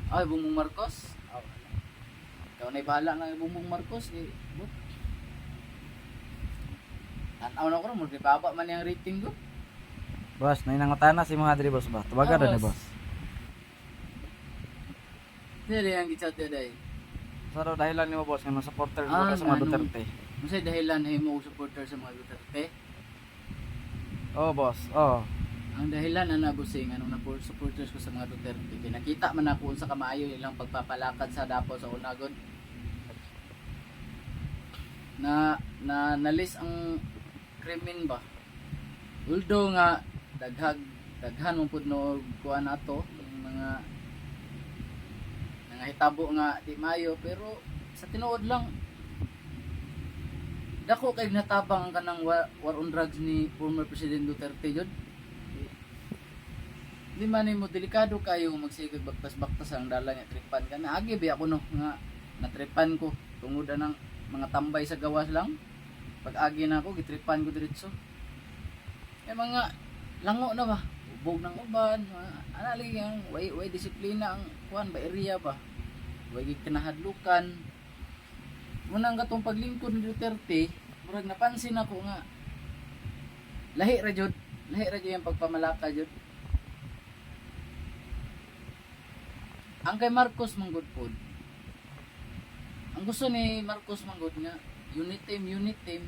Ay, Bongbong Marcos. Oh, ikaw na bahala ng Bongbong Marcos. Eh, but, tanaw na ko rin, baba man yung rating ko. Boss, may nangutana si mga diri boss ba? Tubaga rin boss. Dili ang gitsat day. Sa daw dahilan nimo boss nga supporter mo sa mga Duterte. Masay dahilan na mo supporter sa mga Duterte. Oh boss, oh. Ang dahilan na nabusing anong na supporters ko sa mga Duterte. Nakita man ako sa kamaayo ilang pagpapalakad sa Davao sa Unagon. Nalis ang krimen ba. Although nga daghan mo pud no kuan ato yung mga hitabo nga di mayo, pero sa tinuod lang dako kay natabang ang kanang war on drugs ni former President Duterte jud. Di man mo delikado kayo magsigig baktas-baktas ang dala nga tripan ka na agi ba ako no nga natripan ko tungod ng mga tambay sa gawas lang. Pag agi na ako gitripan ko diretso. Eh mga lango na ba? Ubog ng uban, anali yang way disiplina ang kuan ba area ba? Way kinahadlukan. Munang katong paglingkod ni Duterte, murag napansin ako nga lahi ra jud yung pagpamalaka jud. Ang kay Marcos manggod pod. Ang gusto ni Marcos manggod nga unit team.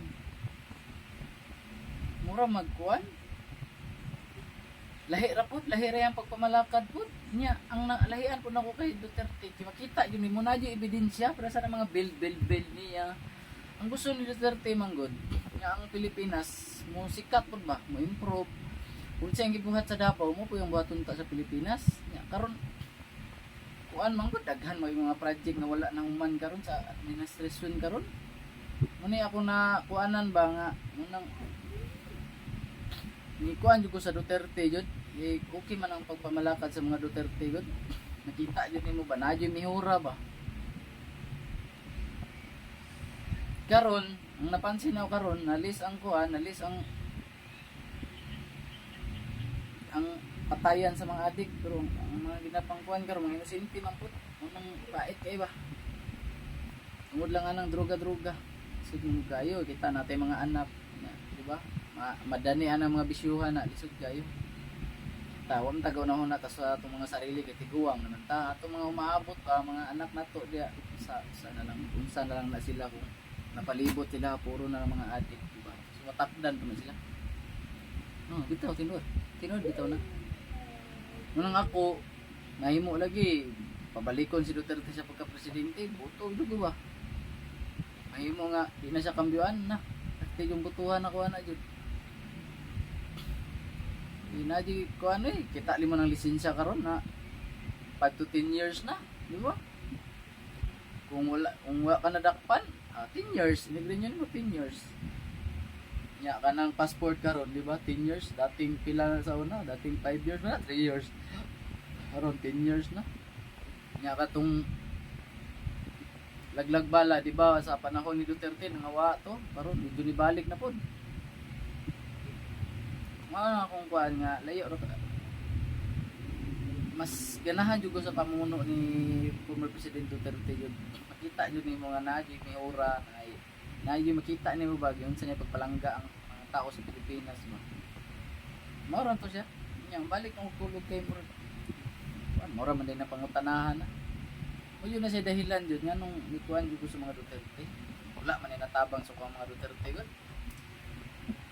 Mura magkuan. Lahi ra yung pagpamalakad pod. Nya ang lahian po nako kay Duterte. Makita yun mo na yung ebidensya para sa mga build niya. Ang gusto ni Duterte manggod nga ang Pilipinas mo sikat pod ba, mo improve. Kung siyang gibuhat sa Davao mo po yung buhaton ta sa Pilipinas. Nya karon kuan manggod daghan mo yung mga project na wala nang human karon sa administrasyon karon. Muni ako na kuanan ba nga munang ni kuan jud ko sa Duterte jud. Okay man ang pagpamalakad sa mga Duterte jud. Nakita jud nimo ba na jud mihura ba. Karon ang napansin ako karon nalis ang kuan, nalis ang patayan sa mga adik, pero ang mga ginapangkuan karon mga inosente man pud unang bait kay ba. Tungod lang anang droga-droga. Sige mo kayo kita natin mga anak, di ba? Madani anang mga bisyuhan na lisod kayo. Tawam tagaw na huna ta sa atong mga sarili kay tiguang naman ta atong mga umaabot pa mga anak nato dia sa na lang unsa na lang na sila kung napalibot sila puro na lang mga adik, di ba? So matakdan pa man sila. Bitaw tinuod bitaw na. Nung ako nahimo lagi pabalikon si Duterte sa pagka-presidente, boto jud ba? Mahimo nga di na siya kambyuan na. Pati yung butuhan ako na jud. Di ko ano kita limo ng lisensya karon na 5 to 10 years na, di ba? Kung wala ka nadakpan, 10 years, inigrin mo 10 years. Nya ka ng passport karon, di ba? 10 years, dating pila sa una, dating 5 years na, 3 years. Karon 10 years na. Nya ka tong laglag bala, di ba? Sa panahon ni Duterte nangawa to, karon medyo nibalik na pod. Mga kung kuan nga layo mas ganahan jud ko sa pamuno ni former President Duterte jud. Makita jud ni mga naji may aura na makita nimo ba yung sa niya pagpalangga ang mga tao sa Pilipinas ba. Mao to siya. Nya balik ang kulog kay mo. Mora man din na pangutanahan na. O yun na siya dahilan jud nga nung nikuan jud ko sa mga Duterte. Wala man ni natabang sa mga Duterte gud.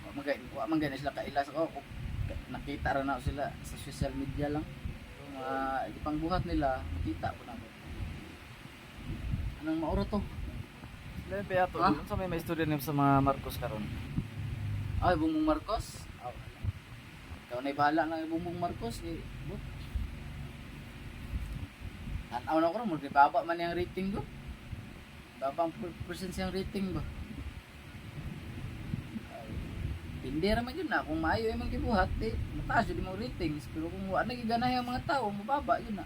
Wa man gani sila kailas ko nakita ra na sila sa social media lang. Ipangbuhat nila makita ko na. Anong mauro to? Lebe ato, unsa may student sa mga Marcos karon? Ay, Bongbong Marcos. Ikaw na bahala ng Bongbong Marcos eh. Tanaw na ko rin, baba man yung rating ko. Babang percent yung rating ba? Hindi naman yun na. Kung maayo yung mga kibuhat, mataas yun yung ratings. Pero kung wala nagigana yung mga tao, mababa yun na.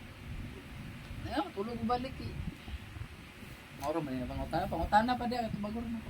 Tulog ko balik eh. Mauro man yun na pangutana. Pangutana pa di. Ito bagor na po.